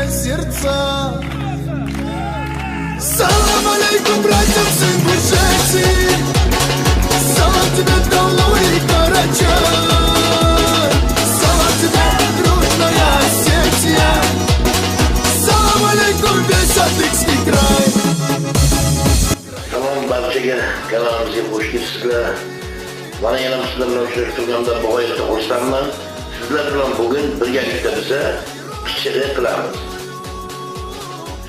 сердца. Салам алейкум, братьям, сын Буржети. Салам тебе, Таулу и Карачай. Салам тебе, дружная Осетия. Салам алейкум, весь Адыгский край. Salom barchaga, kanalimizga xush kelibsizlar. Mana yana sizlar bilan uchrashib turganda bog'ayda xursandman. Sizlar bilan bugun birgalikda biza kichira qilamiz.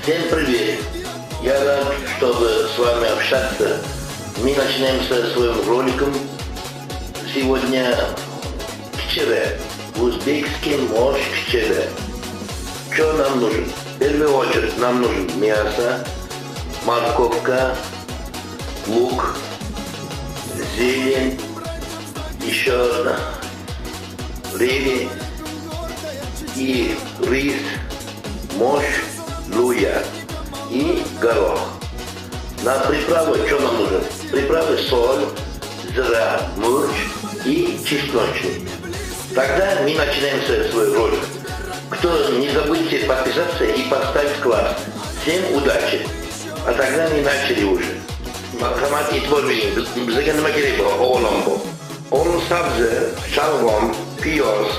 Всем привет! Я рад, чтобы с вами общаться. Мы начинаем со своим роликом. Сегодня кичера. Узбекский морж кичера. Что нам нужен? В первую очередь нам нужен мясо, морковка, лук, зелень, еще рыба и рис, морж, луя и горох. На приправу что нам нужно? Приправы соль, зира, мурч и чесночник. Тогда мы начинаем свой ролик. Кто не забудьте подписаться и поставить класс. Всем удачи! А тогда мы начали уже. Marhamat e'tibor bering, bizga nima kerak bu o'g'lon bu? O'g'lon sabzi, shalg'om, piyoz,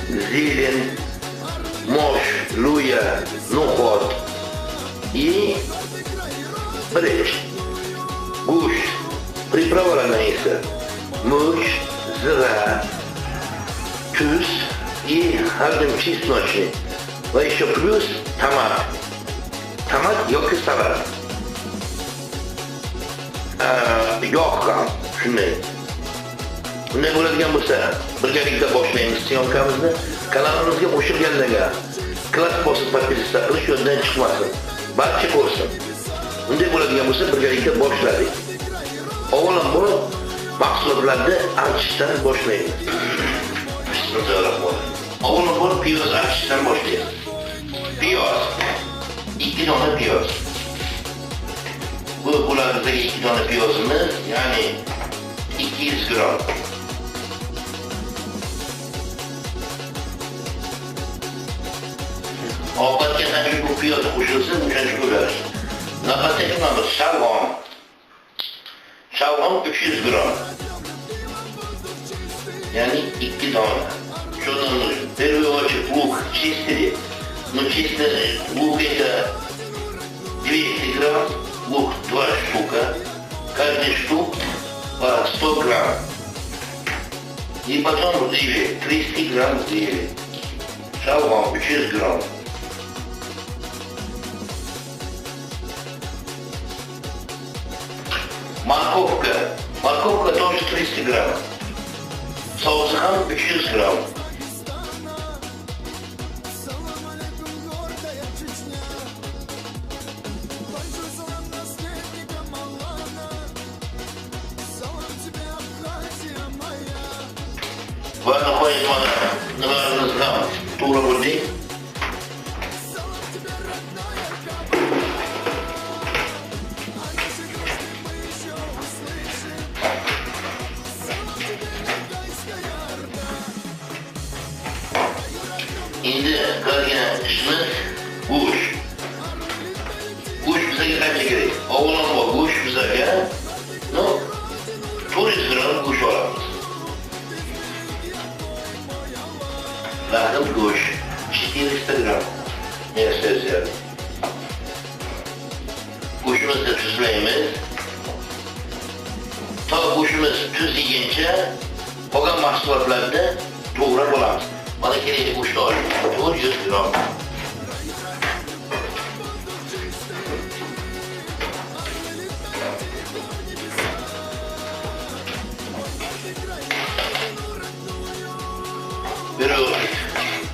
zелень, mosh, luya, no'xat и брешь. Go'sht. Приправаlardan esa murch, zira, tuz и один чесночник. Va еще плюс tomat. Tomat yoki salat. Yoqqan, shunday. Bunday bo'ladigan bo'lsa, birgalikda boshlaymiz syomkamizni. Kanalimizga qo'shilganlarga klass bosib podpisatsiya qilish yo'ldan chiqmasin. Barcha ko'rsin. Bunday bo'ladigan bo'lsa, birgalikda boshladik. Avvalambor mahsulotlarni archishdan boshlaymiz. Bismillahirrohmanirrohim. Avvalambor piyoz archishdan boshlaymiz. Piyoz. 2 dona piyoz. Bu bulardagi 2 dona piyozimiz, ya'ni 200 gram. Ovqatga qancha bu piyoz qo'shilsa, shuncha bo'ladi. Navbatdagi mana shalg'om. Shalg'om 300 gram. Ya'ni 2 dona. Shundan нужно. В первую очередь лук чистили. Но чистый лук это 200 грамм. Лук 2 штука, каждый штук по 100 грамм. И потом зелень, 300 грамм зелень. Шалгам 500 грамм. Морковка. Морковка тоже 300 грамм. Соус хам 500 грамм. Va nihoyat mana nimalarimiz ham to'g'ri bo'ldik. Endi qilgan ishimiz go'sht. Go'sht bizga qancha kerak? Avvalambor go'sht bizga 400 gram go'sht olamiz. Lahm go'sht 400 gram. Neyse. Go'shtimizni tuzlaymiz. Ta go'shtimiz tuz yeguncha qolgan mahsulotlarni to'g'rab olamiz. Mana kerakli go'shtni olib 400 gram.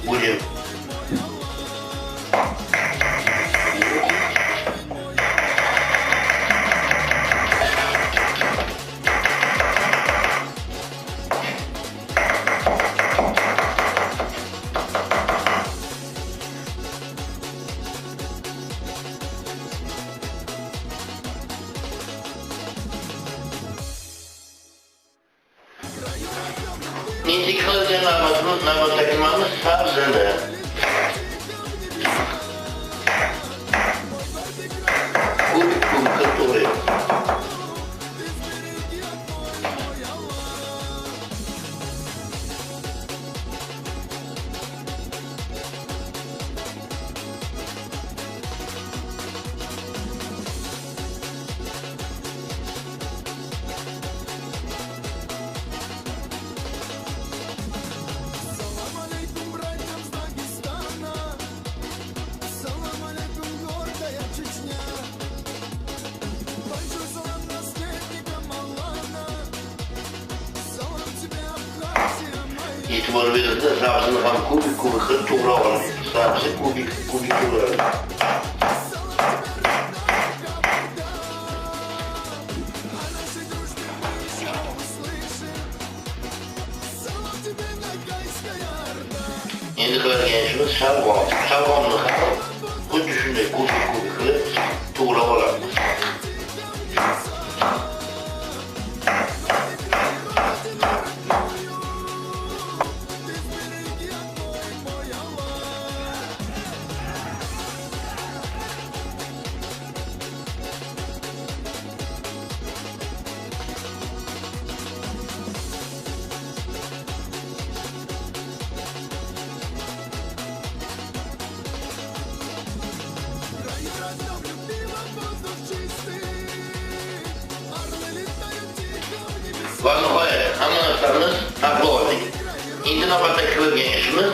Будем Endi qilgan navbatdagi sabzini e'tibor berilsa, sabzini ham kubik qilib to'g'rab olamiz. Sabzi kubik to'g'raladi. Endi qiladigan ishimiz shalg'om. Shalg'omni ham xuddi shunday kubik qilib to'g'rab olamiz. Va nihoyat hamma narsamiz taqib oldik. Endi navbatdagi qiladigan ishimiz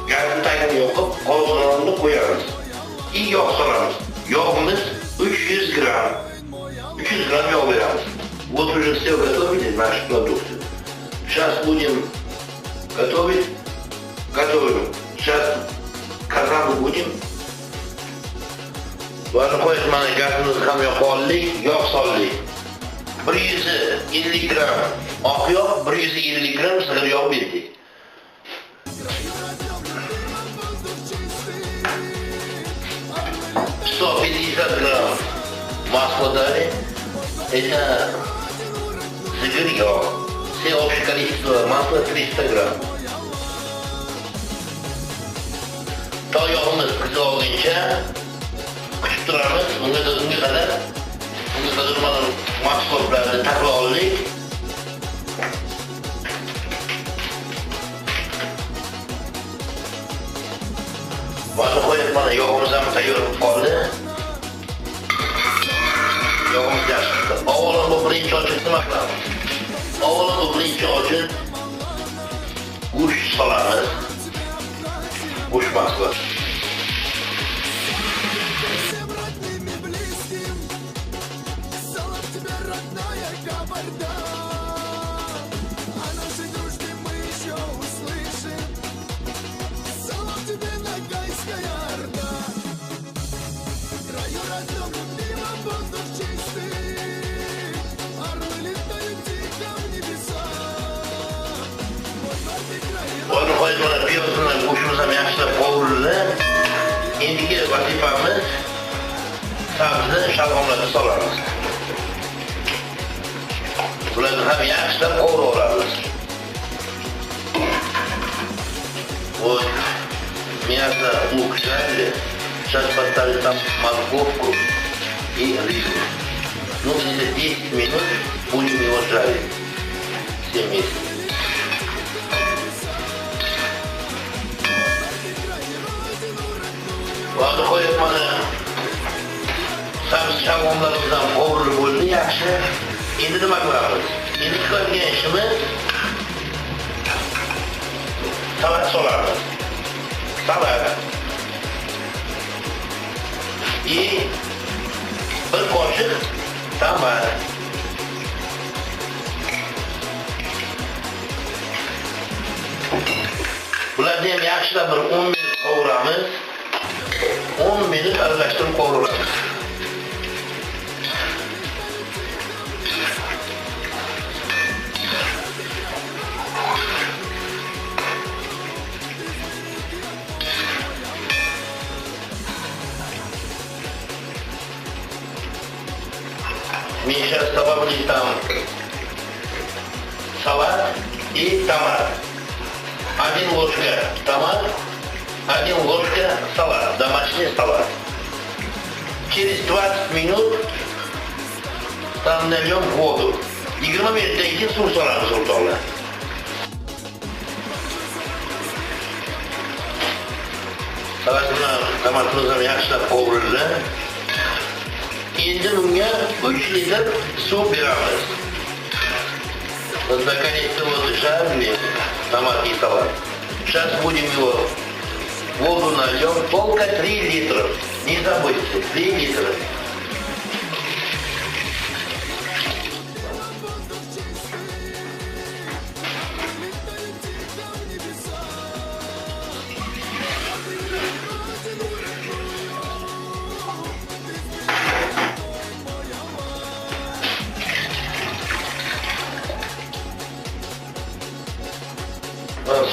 gazni tagini yoqib, qozonni qo'yamiz. Yog' solamiz. Yog'imiz 300 gram. 300 gram yog' beramiz. Вот уже все готовили наши продукты. Сейчас будем готовить. Готовим. Сейчас казанni будем. Va nihoyat mana gazimizni ham yoqib oldik, yog' soldik. 150 gram oq yog', 150 gram sigir yog' berdik. $150 грамм масла дали. Это sigir yog'. Все общее количество масла 300 грамм. To yog'imiz qizib olguncha kutib turamiz. Unga qadar mana mahsulotlarni taqib oldik. Mana qo'yib, mana yog'imiz ham tayyor bo'lib qoldi. Yog'imiz yaxshi chiqdi. Avvalo birinchi ochib nima qilamiz? Avvalo birinchi ochib go'sht solamiz. Go'sht mahsulot. Onu koyduğuna piyosuna kuşumuza yaxshilab qovurildi. Endiki vazifamiz sabzi, shalg'omlarni solamiz. Bularni ham yaxshilab qovuraveramiz. Вот мясо уксали. Сейчас поставим там морковку и рыбу. Ну, где-то 10 минут будем его жарить. Все вместе. Vaqti qo'yib mana sabzi shalg'omlarimizdan qovurilib bo'ldi, yaxshi. Endi nima qilamiz? Endi qiladigan ishimiz salat solamiz. Salat. И bir qoshiq tomat. Bularni ham yaxshilab bir 10 minut qovuramiz. 10 minut aralashtirib qovuramiz. Мы сейчас добавили там салат и томат. 1 ложка томат, 1 ложка салат, домашний салат. Через 20 минут там нальем воду. 20 minutdan keyin suv solamiz o'rtoqlar. Salat bilan tomatimiz ham yaxshilab qovurildi. Endi bunga 3 litr suv beramiz. Наконец-то вот жарили томат и салат. Сейчас будем его воду нальем только 3 литра. Не забудьте, 3 литра.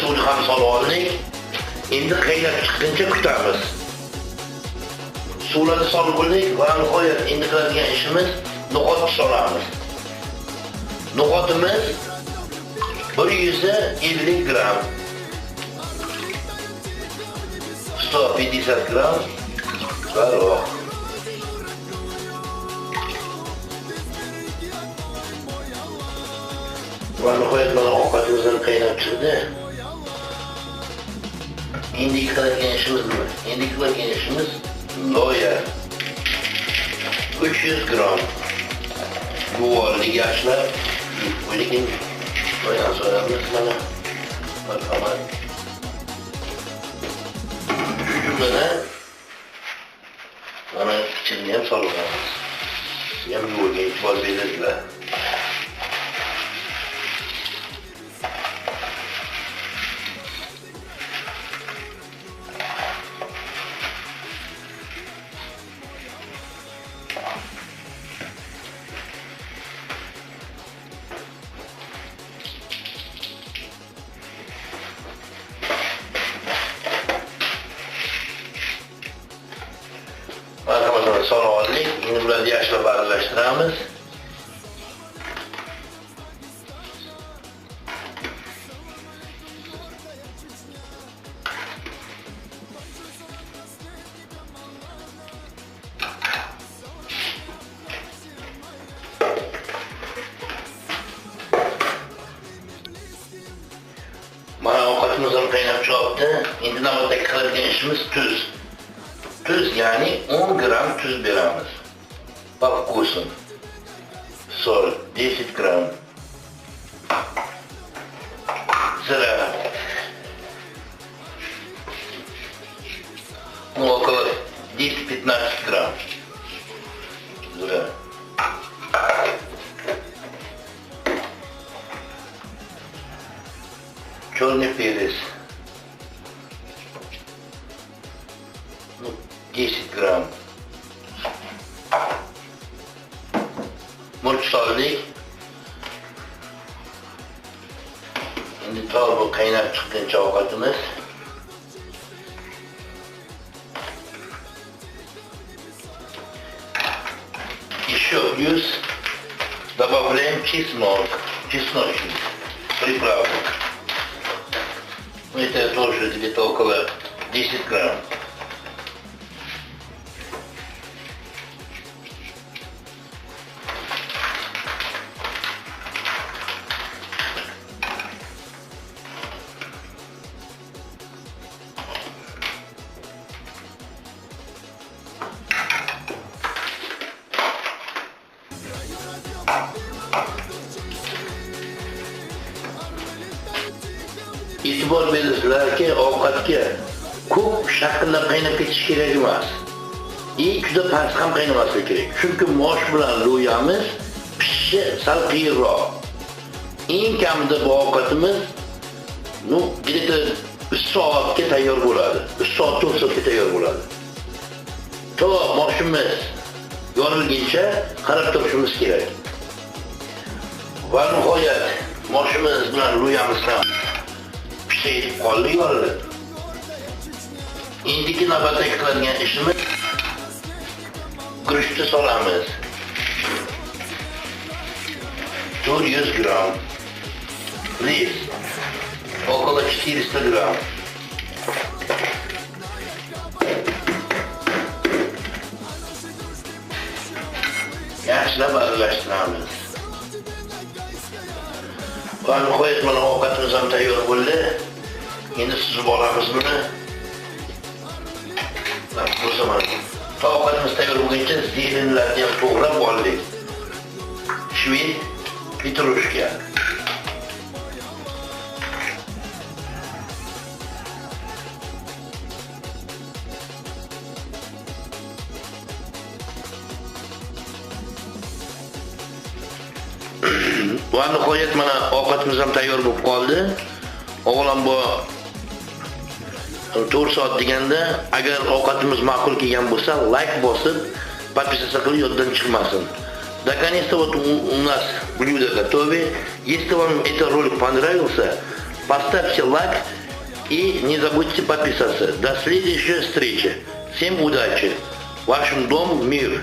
suvni ham solib oldik. Endi qaynab chiqquncha kutamiz. Suvlarni solib bo'ldik va nihoyat endi qiladigan ishimiz no'g'ot solamiz. No'g'otimiz 150 gram. 150 gram baroq. Va nihoyat mana ovqatimizni qaynab chiqdi. Endi qiladigan ishimiz nima? Endi qiladigan ishimiz loya. 300 gram. Yuvarlak yaxshilab qo'ydik. Loyani so'ramiz mana. Marhamat. Mana ichini ham solib olamiz. Ham yuvaga e'tibor berasizlar. Marhamatlar solib oldik. Endi bularni yaxshilab aralashtiramiz. Mana ovqatimiz ham qaynab chiqibdi. Endi navbatdagi qiladigan ishimiz tuz. Tuz yani 10 gram tuz beramiz. Bak вкусом. Соль 10 gram. Zira. Около 10-15 gram. Zira. Черный перец. 10 gram. Murch soldik. Endi bu qaynab chiqquncha ovqatimiz. Еще плюс добавляем чеснок. Чесночный приправок. Это тоже где-то около 10 грамм. E'tibor beringlarki, ovqatga ko'p shaqillab qaynab ketish kerak emas. Juda past ham qaynamaslik kerak. Chunki mosh bilan lo'yamiz pishishi sal qiyinroq. Eng kamida bu ovqatimiz где-то 3 soatga tayyor bo'ladi. 3 soat 4 soatga tayyor bo'ladi. To moshimiz yorilguncha qarab turishimiz kerak. Va nihoyat moshimiz bilan lo'yamiz ham pishib qoldi, yorildi. Endiki navbatdagi qiladigan ishimiz guruchni solamiz. 400 gram. Ris. Около 400 gram. Yaxshilab aralashtiramiz. Va nihoyat mana ovqatimiz ham tayyor bo'ldi. Endi suzib olamiz buni. Ovqatimiz tayyor bo'lguncha zelenlarni ham to'g'rab oldik. Shvit, petrushka. Va nihoyat mana ovqatimiz ham tayyor bo'lib qoldi. Avvalambor 4 soat deganda, agar ovqatimiz ma'qul kelgan bo'lsa, like bosib, подписаться qilib yoddan chiqmasin. Наконец-то вот у нас блюдо готовы. Если вам этот ролик понравился, поставьте лайк И не забудьте подписаться. До следующей встречи. Всем удачи. Вашим дом мир.